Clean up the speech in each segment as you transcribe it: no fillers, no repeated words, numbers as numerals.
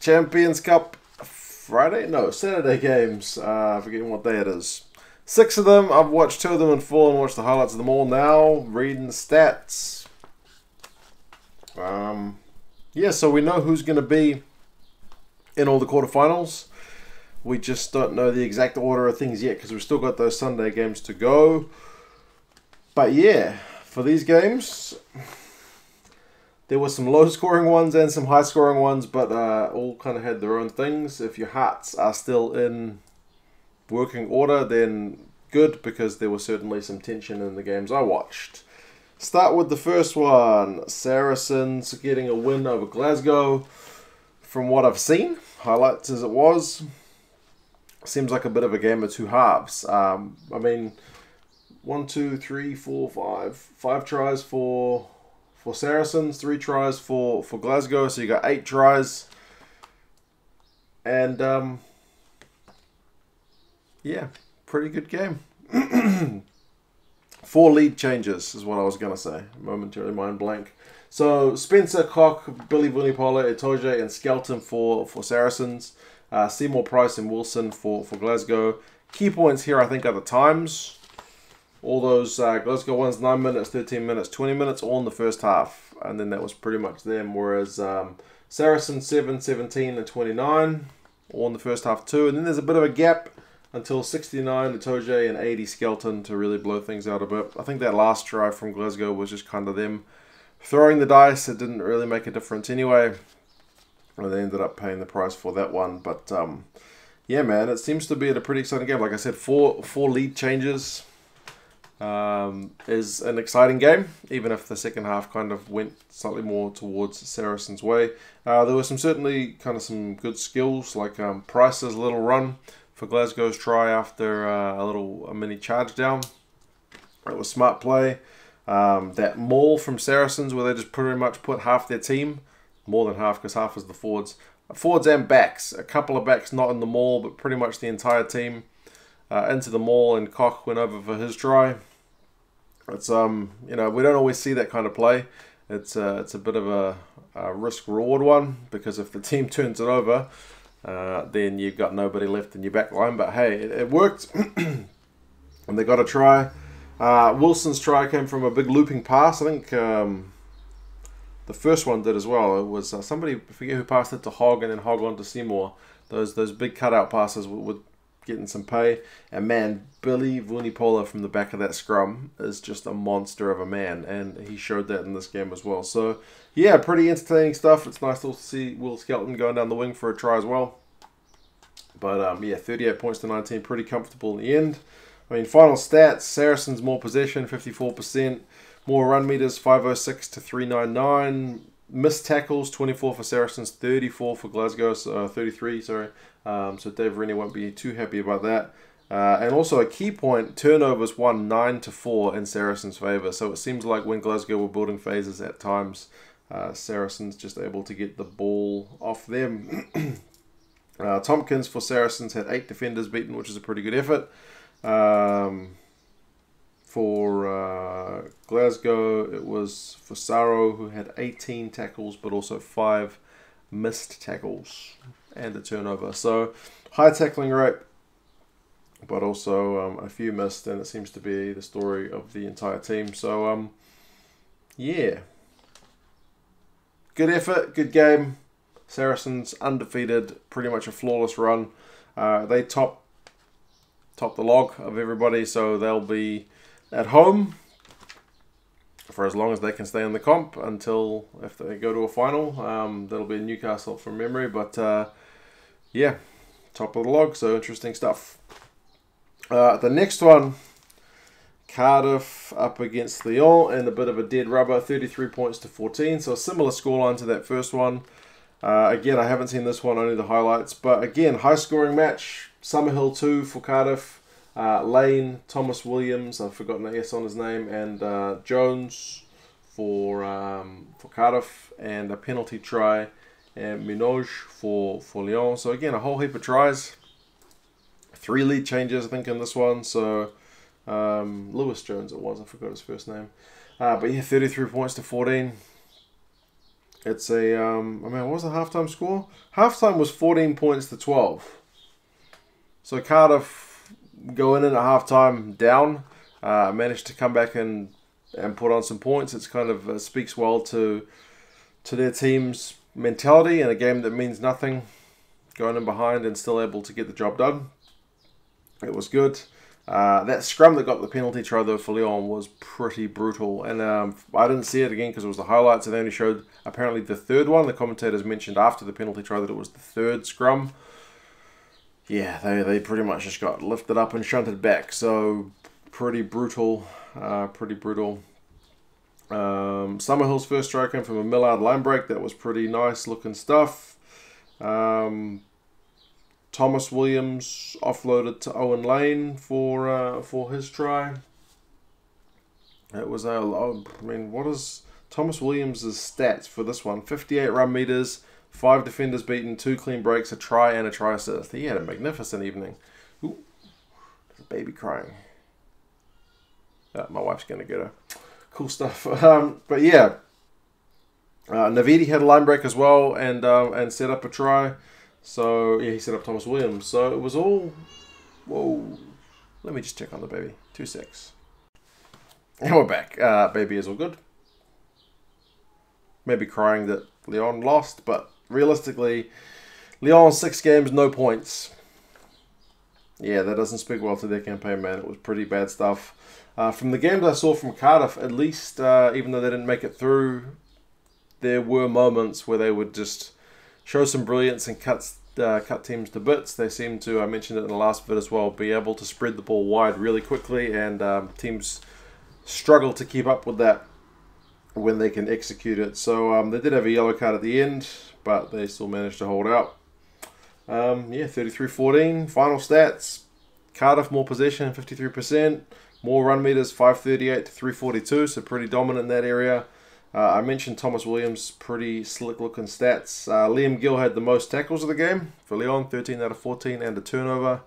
Champions Cup Friday? No, Saturday games. Forgetting what day it is. 6 of them. I've watched 2 of them in full and watched the highlights of them all now. Reading the stats. Yeah, so we know who's going to be in all the quarterfinals. We just don't know the exact order of things yet because we've still got those Sunday games to go. But yeah, for these games, there were some low-scoring ones and some high-scoring ones, but all kind of had their own things. If your hearts are still in working order, then good, because there was certainly some tension in the games I watched. Start with the first one. Saracens getting a win over Glasgow. From what I've seen, highlights as it was, seems like a bit of a game of two halves. I mean, 1, 2, 3, 4, 5. 5 tries for Saracens, 3 tries for Glasgow, so you got 8 tries. And yeah, pretty good game. 4 lead changes is what I was going to say. Momentarily mind blank. So Spencer, Koch, Billy Vunipola, Itoje, and Skelton for Saracens. Seymour, Price, and Wilson for Glasgow. Key points here, I think, are the times. All those Glasgow ones, 9 minutes, 13 minutes, 20 minutes, all in the first half. And then that was pretty much them. Whereas Saracens, 7, 17, and 29, all in the first half too. And then there's a bit of a gap until 69, Itoje, and 80, Skelton, to really blow things out a bit. I think that last try from Glasgow was just kind of them throwing the dice. It didn't really make a difference anyway. And they ended up paying the price for that one. But yeah, man, it seems to be a pretty exciting game. Like I said, four lead changes is an exciting game, even if the second half kind of went slightly more towards Saracens' way. There were certainly kind of some good skills, like Price's little run for Glasgow's try after a mini charge down. It was smart play. That maul from Saracens, where they just pretty much put half their team, more than half because half was the forwards and backs. A couple of backs not in the maul, but pretty much the entire team into the maul, and Koch went over for his try. It's you know, we don't always see that kind of play. It's a bit of a risk reward one, because if the team turns it over, then you've got nobody left in your back line. But hey, it worked, and they got a try. Wilson's try came from a big looping pass. I think the first one did as well. It was somebody, I forget who passed it to Hogg, and then Hogg on to Seymour. Those big cutout passes were getting some pay. And man, Billy Vunipola from the back of that scrum is just a monster of a man, and he showed that in this game as well. So yeah, pretty entertaining stuff. It's nice to see Will Skelton going down the wing for a try as well. But yeah, 38 points to 19, pretty comfortable in the end. I mean, final stats: Saracens more possession, 54%. More run meters, 506 to 399. Missed tackles, 24 for Saracens, 34 for Glasgow, 33, sorry. So Dave Rennie won't be too happy about that. And also a key point, turnovers won 9 to 4 in Saracens' favour. So it seems like when Glasgow were building phases at times, Saracens just able to get the ball off them. Tompkins for Saracens had 8 defenders beaten, which is a pretty good effort. For Glasgow, it was Fasaro, who had 18 tackles, but also 5 missed tackles and a turnover. So high tackling rate, but also a few missed, and it seems to be the story of the entire team. So yeah, good effort, good game. Saracens undefeated, pretty much a flawless run. They top the log of everybody, so they'll be at home for as long as they can stay in the comp, until if they go to a final. That'll be Newcastle from memory, but yeah, top of the log, so interesting stuff. The next one, Cardiff up against Lyon, and a bit of a dead rubber, 33 points to 14, so a similar scoreline to that first one. Again, I haven't seen this one, only the highlights, but again, high scoring match. Summerhill 2 for Cardiff. Lane, Thomas Williams, I've forgotten the S on his name, and Jones for Cardiff, and a penalty try, and Minogue for Lyon. So again, a whole heap of tries. 3 lead changes, I think, in this one. So Lewis Jones it was, I forgot his first name. But yeah, 33 points to 14. It's a, I mean, what was the halftime score? Halftime was 14 points to 12. So Cardiff going in at halftime down, managed to come back and put on some points. It's kind of speaks well to their team's mentality in a game that means nothing, going in behind and still able to get the job done. It was good. That scrum that got the penalty try though for Lyon was pretty brutal, and I didn't see it again because it was the highlights, and they only showed apparently the third one. The commentators mentioned after the penalty try that it was the third scrum. Yeah, they pretty much just got lifted up and shunted back, so pretty brutal, pretty brutal. Summerhill's first try came from a Millard line break. That was pretty nice looking stuff. Thomas Williams offloaded to Owen Lane for his try. It was I mean, what is Thomas Williams' stats for this one? 58 run meters, 5 defenders beaten, 2 clean breaks, a try and a try assist. He had a magnificent evening. Ooh, there's a baby crying. My wife's gonna get her. Cool stuff. But yeah, Navidi had a line break as well and set up a try. So yeah, he set up Thomas Williams. So it was all, whoa. Let me just check on the baby. 2-6. And we're back. Baby is all good. Maybe crying that Lyon lost, but realistically, Lyon 6 games, no points. Yeah, that doesn't speak well to their campaign, man. It was pretty bad stuff. From the games I saw from Cardiff, at least, even though they didn't make it through, there were moments where they would just show some brilliance and cut teams to bits. They seem to, I mentioned it in the last bit as well, be able to spread the ball wide really quickly, and teams struggle to keep up with that when they can execute it. So they did have a yellow card at the end, but they still managed to hold out. Yeah, 33-14. Final stats. Cardiff more possession, 53%. More run meters, 538 to 342, so pretty dominant in that area. I mentioned Thomas Williams, pretty slick looking stats. Liam Gill had the most tackles of the game for Lyon, 13 out of 14 and a turnover.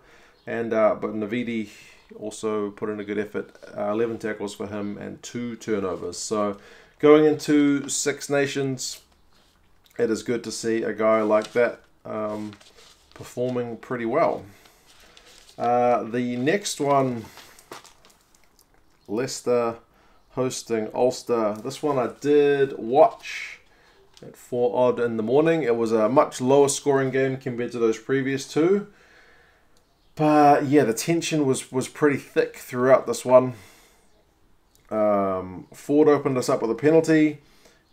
And but Navidi also put in a good effort, 11 tackles for him and 2 turnovers. So going into Six Nations, it is good to see a guy like that performing pretty well. The next one, Leicester hosting Ulster. This one I did watch at 4 odd in the morning. It was a much lower scoring game compared to those previous two. But yeah, the tension was pretty thick throughout this one. Ford opened us up with a penalty,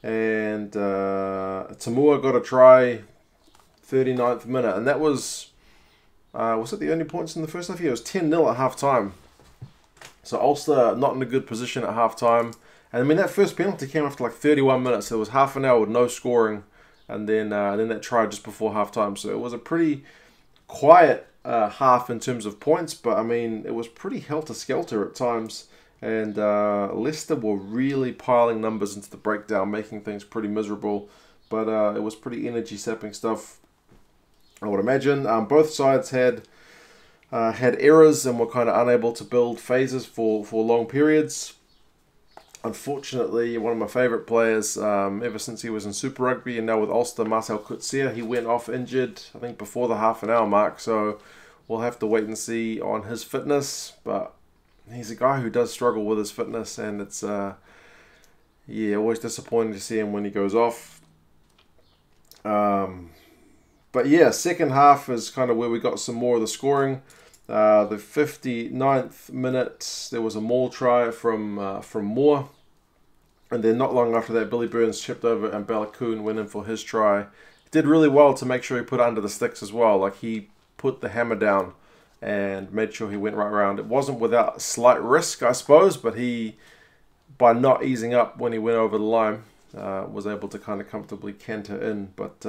and Tamua got a try 39th minute, and that was it the only points in the first half? Yeah, it was 10-0 at half time. So Ulster not in a good position at half time. And I mean, that first penalty came after like 31 minutes. So it was half an hour with no scoring, and then that try just before half time. So it was a pretty quiet half in terms of points, but I mean, it was pretty helter-skelter at times. And Leicester were really piling numbers into the breakdown, making things pretty miserable. But it was pretty energy-sapping stuff, I would imagine. Both sides had errors and were kind of unable to build phases for long periods. Unfortunately, one of my favourite players, ever since he was in Super Rugby and now with Ulster, Marcel Coetzee, he went off injured, I think, before the half an hour mark. So we'll have to wait and see on his fitness. But he's a guy who does struggle with his fitness, and it's always disappointing to see him when he goes off. But yeah, second half is kind of where we got some more of the scoring. The 59th minute, there was a maul try from Moore. And then not long after that, Billy Burns chipped over and Balakoon went in for his try. He did really well to make sure he put under the sticks as well. Like, he put the hammer down and made sure he went right around. It wasn't without slight risk, I suppose, but he, by not easing up when he went over the line, was able to kind of comfortably canter in. But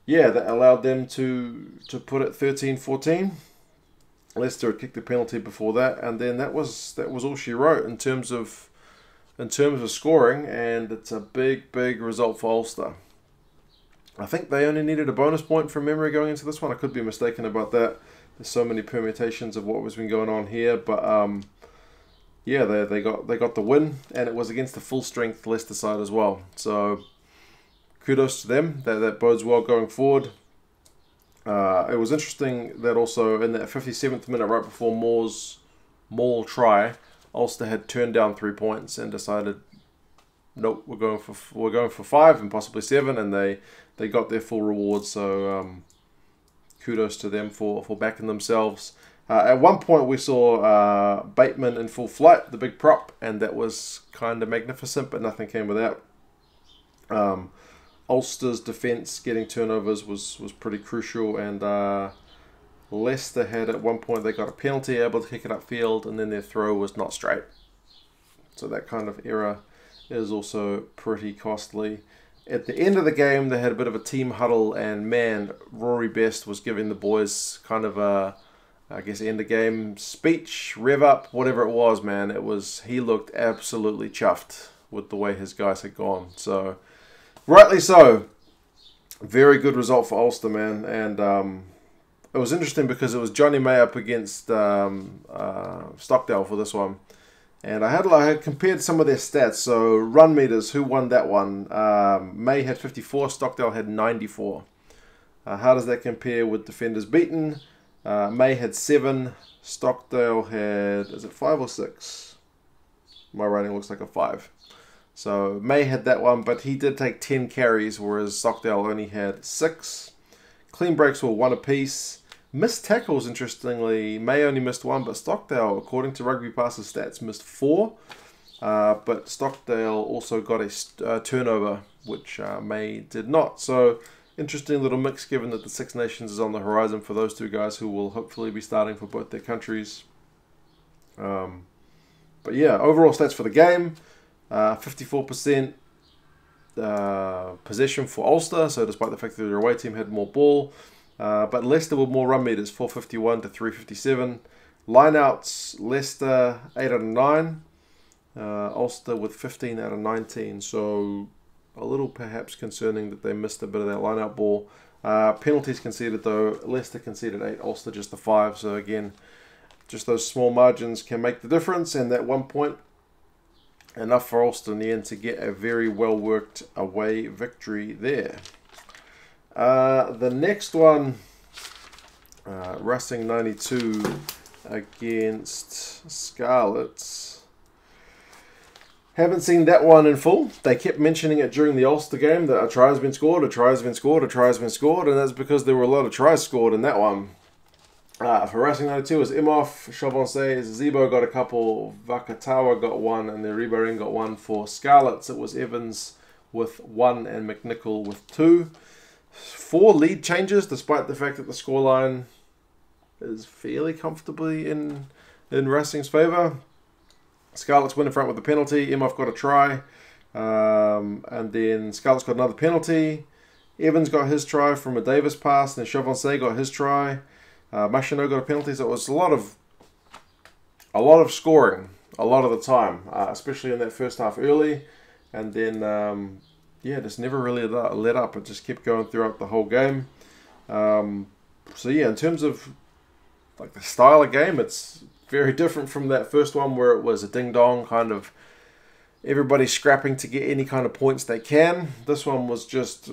yeah, that allowed them to put it 13-14. Leicester had kicked the penalty before that, and then that was all she wrote in terms of scoring, and it's a big result for Ulster. I think they only needed a bonus point from memory going into this one. I could be mistaken about that. There's so many permutations of what was been going on here, but yeah, they got the win, and it was against the full strength Leicester side as well. So kudos to them. That bodes well going forward. It was interesting that also in that 57th minute, right before Moore's Maul try, Ulster had turned down 3 points and decided, nope, we're going for 5 and possibly 7, and they got their full reward. So kudos to them for backing themselves. At one point we saw Bateman in full flight, the big prop, and that was kind of magnificent, but nothing came with that. Ulster's defence getting turnovers was pretty crucial, and Leicester had at one point they got a penalty, able to kick it upfield, and then their throw was not straight. So that kind of error is also pretty costly. At the end of the game, they had a bit of a team huddle, and man, Rory Best was giving the boys kind of a, I guess, end of game speech, rev up, whatever it was, man. He looked absolutely chuffed with the way his guys had gone. So, rightly so. Very good result for Ulster, man. And it was interesting because it was Johnny May up against Stockdale for this one. And I had compared some of their stats. So, run meters, who won that one? May had 54, Stockdale had 94. How does that compare with defenders beaten? May had 7, Stockdale had, is it 5 or 6? My writing looks like a 5. So May had that one, but he did take 10 carries, whereas Stockdale only had 6. Clean breaks were 1 apiece. Missed tackles, interestingly, May only missed 1, but Stockdale, according to Rugby Passes stats, missed 4. But Stockdale also got a turnover, which May did not. So interesting little mix, given that the Six Nations is on the horizon for those two guys who will hopefully be starting for both their countries. But yeah, overall stats for the game, 54% possession for Ulster, so despite the fact that their away team had more ball. But Leicester with more run meters, 451 to 357. Lineouts, Leicester 8 out of 9. Ulster with 15 out of 19. So a little perhaps concerning that they missed a bit of that line-out ball. Penalties conceded though, Leicester conceded 8, Ulster just the 5. So again, just those small margins can make the difference, and that 1 point, enough for Ulster in the end to get a very well-worked away victory there. The next one, Racing 92 against Scarlets. Haven't seen that one in full. They kept mentioning it during the Ulster game that a try has been scored, a try has been scored, a try has been scored, and that's because there were a lot of tries scored in that one. For Racing 92, it was Imhoff, Chauvencey, Zebo got a couple, Vakatawa got 1, and then Ribarin got 1. For Scarlets, it was Evans with 1 and McNichol with 2. 4 lead changes, despite the fact that the scoreline is fairly comfortably in Racing's favour. Scarlets win in front with a penalty. Imhoff got a try. And then Scarlets got another penalty. Evans got his try from a Davis pass. And then Chauvencey got his try. Machino got a penalty. So it was a lot of scoring a lot of the time, especially in that first half early. And then, just never really let up. It just kept going throughout the whole game. So yeah, in terms of like the style of game, it's very different from that first one where it was a ding-dong kind of everybody scrapping to get any kind of points they can. This one was just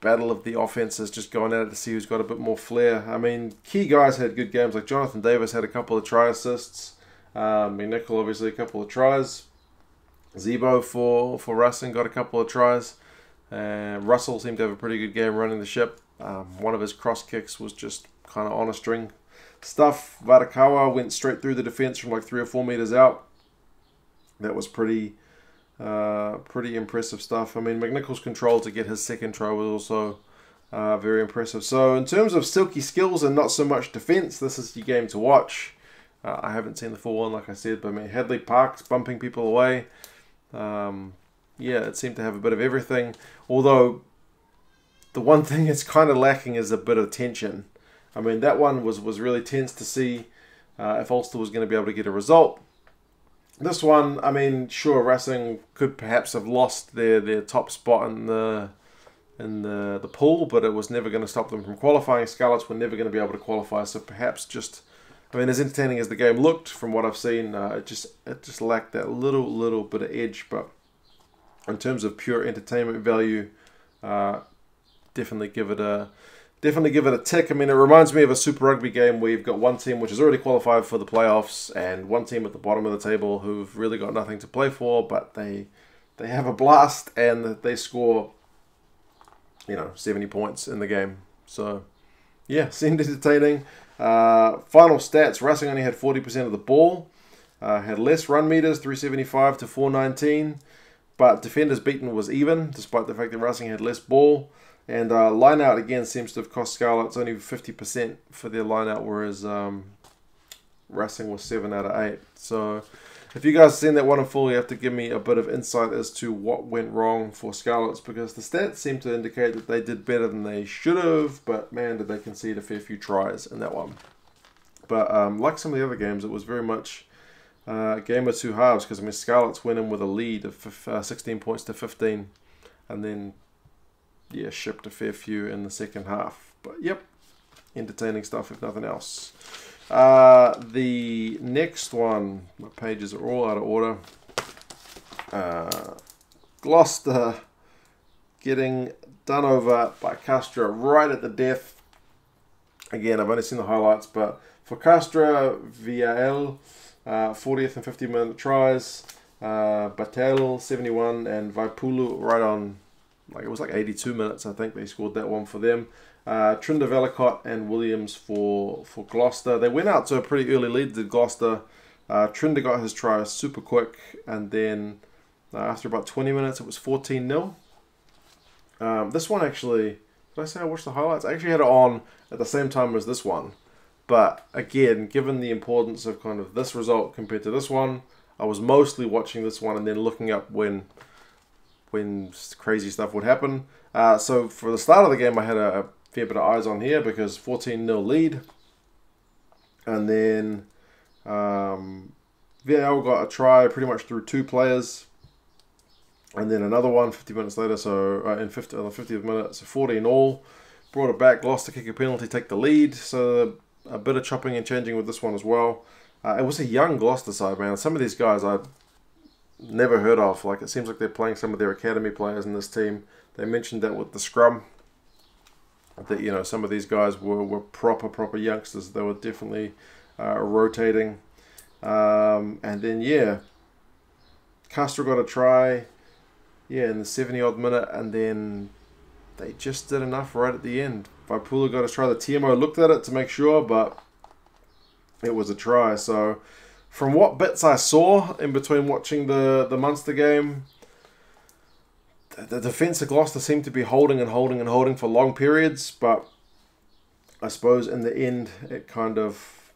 battle of the offenses, just going at it to see who's got a bit more flair. I mean, key guys had good games, like Jonathan Davis had a couple of try assists. McNichol obviously a couple of tries. Zebo for Racing got a couple of tries. Russell seemed to have a pretty good game running the ship. One of his cross kicks was just kind of on a string stuff. Varakawa went straight through the defense from like 3 or 4 meters out. That was pretty impressive stuff. I mean, McNichol's control to get his second try was also very impressive. So in terms of silky skills and not so much defense, this is your game to watch. I haven't seen the full one, like I said, but I mean, Hadley parked, bumping people away. It seemed to have a bit of everything. Although the one thing it's kind of lacking is a bit of tension. I mean, that one was really tense to see if Ulster was going to be able to get a result. This one, I mean, sure, Racing could perhaps have lost their top spot in the pool, but it was never going to stop them from qualifying. Scarlets were never going to be able to qualify, so perhaps just, I mean, as entertaining as the game looked from what I've seen, it just lacked that little bit of edge. But in terms of pure entertainment value, definitely give it a tick. I mean, it reminds me of a Super Rugby game where you've got one team which has already qualified for the playoffs and one team at the bottom of the table who've really got nothing to play for, but they have a blast and they score, 70 points in the game. So, yeah, seemed entertaining. Final stats, Racing only had 40% of the ball, had less run meters, 375 to 419, but defenders beaten was even, despite the fact that Racing had less ball. And line out again seems to have cost Scarlets only 50% for their line out, whereas Racing was 7 out of 8. So if you guys have seen that one in full, you have to give me a bit of insight as to what went wrong for Scarlets, because the stats seem to indicate that they did better than they should have, but man, did they concede a fair few tries in that one. But like some of the other games, it was very much a game of two halves, because Scarlets went in with a lead of 16 points to 15, and then shipped a fair few in the second half. But yep, entertaining stuff if nothing else. The next one, my pages are all out of order. Gloucester getting done over by Castra right at the death. Again, I've only seen the highlights, but for Castra, VAL, 40th and 50-minute tries, Batel, 71, and Vaipulu right on, it was 82 minutes, I think they scored that one for them. Trinder Velicott and Williams for Gloucester. They went out to a pretty early lead, did Gloucester. Trinder got his try super quick, and then after about 20 minutes, it was 14-0. This one actually, did I say I watched the highlights? I actually had it on at the same time as this one. But again, given the importance of kind of this result compared to this one, I was mostly watching this one and then looking up when crazy stuff would happen. So for the start of the game, I had a fair bit of eyes on here because 14-0 lead. And then VAL got a try pretty much through two players. And then another one 50 minutes later, so on the 50th minute, so 14 all. Brought it back, lost to kick a penalty, take the lead. So a bit of chopping and changing with this one as well. It was a young Gloucester side, man. Some of these guys I never heard of. It seems like they're playing some of their academy players in this team. They mentioned that with the scrum, that some of these guys were proper youngsters. They were definitely rotating. And then Castro got a try in the 70-odd minute, and then they just did enough right at the end. Vaipulu got a try. The TMO looked at it to make sure, but it was a try. So from what bits I saw in between watching the Munster game, the defence of Gloucester seemed to be holding for long periods, but I suppose in the end it kind of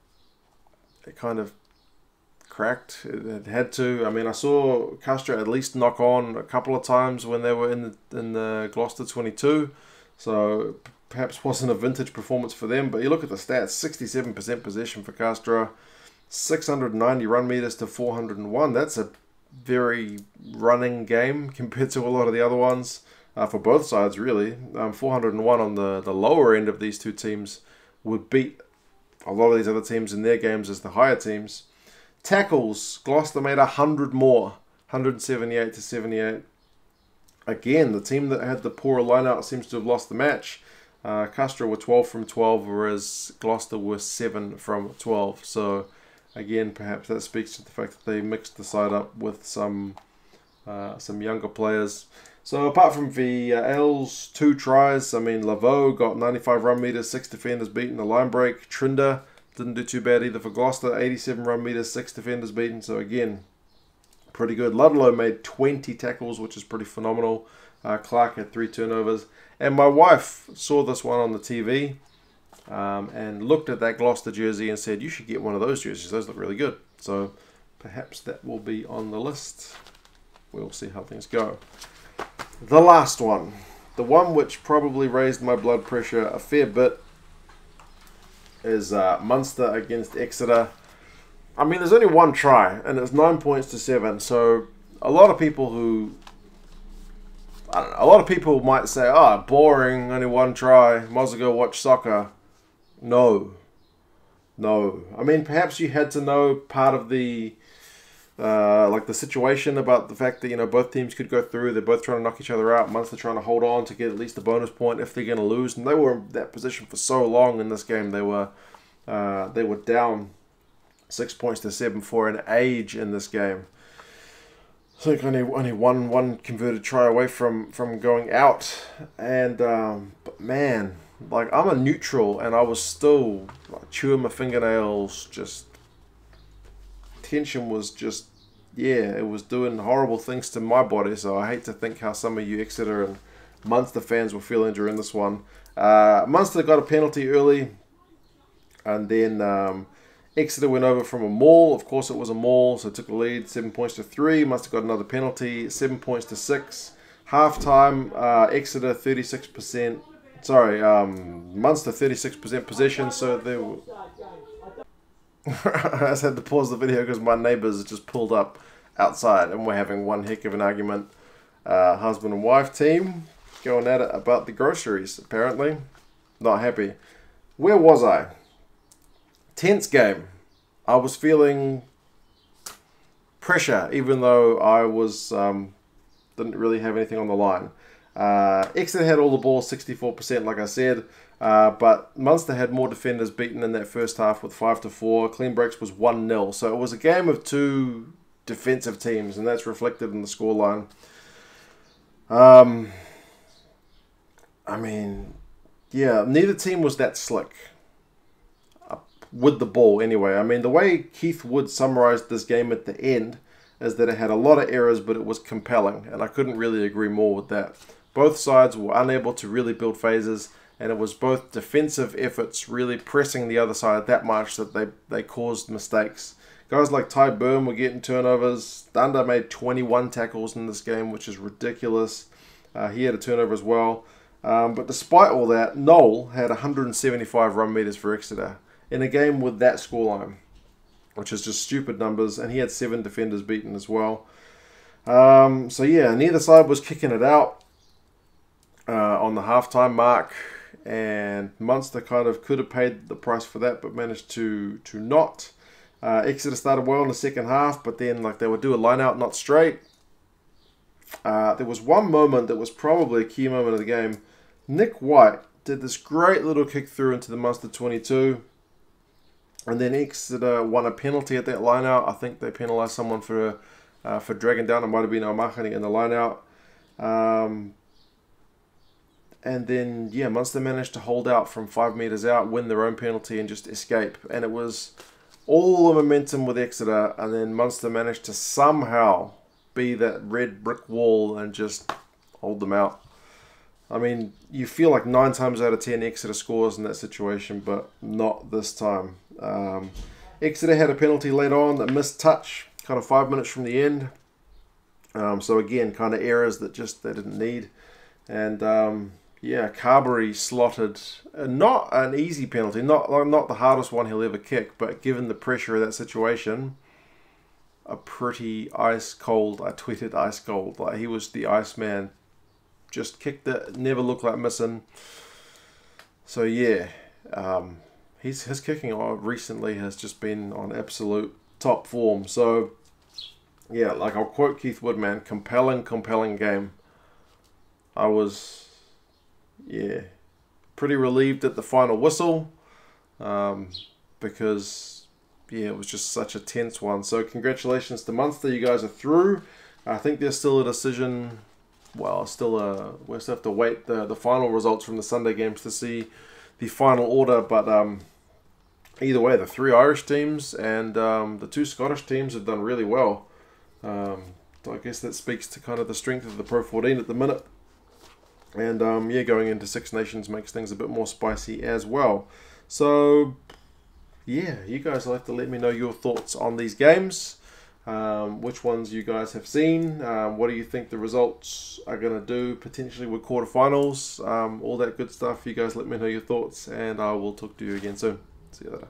cracked. It had to. I mean, I saw Castra at least knock on a couple of times when they were in the Gloucester 22, so perhaps wasn't a vintage performance for them. But you look at the stats: 67% possession for Castra, 690 run meters to 401. That's a very running game compared to a lot of the other ones for both sides, really. 401 on the lower end of these two teams would beat a lot of these other teams in their games as the higher teams. Tackles, Gloucester made 100 more, 178 to 78. Again, the team that had the poorer lineout seems to have lost the match. Castra were 12 from 12, whereas Gloucester were 7 from 12. So again, perhaps that speaks to the fact that they mixed the side up with some younger players. So apart from VL's 2 tries, Laveau got 95 run meters, 6 defenders beaten, a line break. Trinder didn't do too bad either for Gloucester, 87 run meters, 6 defenders beaten. So again, pretty good. Ludlow made 20 tackles, which is pretty phenomenal. Clark had 3 turnovers. And my wife saw this one on the TV and looked at that Gloucester jersey and said, you should get one of those jerseys. Those look really good. So perhaps that will be on the list. We'll see how things go. The last one. The one which probably raised my blood pressure a fair bit is Munster against Exeter. There's only one try, and it's 9 points to 7. So a lot of people might say, boring, only one try, might as well go watch soccer. No. Perhaps you had to know part of the like the situation about the fact that, you know, both teams could go through. They're both trying to knock each other out. Munster trying to hold on to get at least a bonus point if they're going to lose. And they were in that position for so long in this game. They were down 6 points to 7 for an age in this game. So only one converted try away from going out. And but man, like, I'm a neutral, and I was still like chewing my fingernails. Just tension was just, yeah, it was doing horrible things to my body. So I hate to think how some of you Exeter and Munster fans were feeling during this one. Munster got a penalty early, and then Exeter went over from a maul. Of course, it was a maul, so it took the lead 7 points to 3. Munster got another penalty, 7 points to 6. Half time, Exeter 36%. Sorry, Munster 36% possession. So they were. I just had to pause the video because my neighbours just pulled up outside and we're having one heck of an argument. Husband and wife team going at it about the groceries, apparently. Not happy. Where was I? Tense game. I was feeling pressure, even though I was didn't really have anything on the line. Exeter had all the ball, 64%, like I said. But Munster had more defenders beaten in that first half with 5-4. Clean breaks was 1-0. So it was a game of two defensive teams, and that's reflected in the scoreline. I mean, yeah, neither team was that slick with the ball anyway. I mean, the way Keith Wood summarized this game at the end is that it had a lot of errors, but it was compelling, and I couldn't really agree more with that. Both sides were unable to really build phases, and it was both defensive efforts really pressing the other side that much that they caused mistakes. Guys like Ty Burn were getting turnovers. Dunder made 21 tackles in this game, which is ridiculous. He had a turnover as well. But despite all that, Noel had 175 run meters for Exeter in a game with that scoreline, which is just stupid numbers, and he had 7 defenders beaten as well. So yeah, neither side was kicking it out on the halftime mark, and Munster kind of could have paid the price for that, but managed to not. Exeter started well in the second half, but then like they would do a line out not straight. There was one moment that was probably a key moment of the game. Nick White did this great little kick through into the Munster 22. And then Exeter won a penalty at that line out. I think they penalised someone for dragging down. It might have been O'Mahony in the line out. And then, yeah, Munster managed to hold out from 5 metres out, win their own penalty and just escape. And it was all the momentum with Exeter. And then Munster managed to somehow be that red brick wall and just hold them out. I mean, you feel like 9 times out of 10 Exeter scores in that situation, but not this time. Exeter had a penalty late on, a missed touch, kind of 5 minutes from the end. So again, kind of errors that just they didn't need. And yeah, Carberry slotted not an easy penalty, not the hardest one he'll ever kick, but given the pressure of that situation, a pretty ice cold. I tweeted ice cold, like he was the Iceman. Just kicked it, never looked like missing. So yeah, his kicking recently has just been on absolute top form. So yeah, like I'll quote Keith Wood, man, compelling game. I was, yeah, pretty relieved at the final whistle, because yeah, it was just such a tense one. So congratulations to Munster, you guys are through. I think there's still a decision. Well, we'll still have to wait the final results from the Sunday games to see the final order. But either way, the 3 Irish teams and the 2 Scottish teams have done really well. So I guess that speaks to kind of the strength of the Pro 14 at the minute. And yeah, going into Six Nations makes things a bit more spicy as well. So yeah, you guys will have to let me know your thoughts on these games. Which ones you guys have seen, what do you think the results are going to do potentially with quarterfinals, all that good stuff. You guys let me know your thoughts, and I will talk to you again soon. See you later.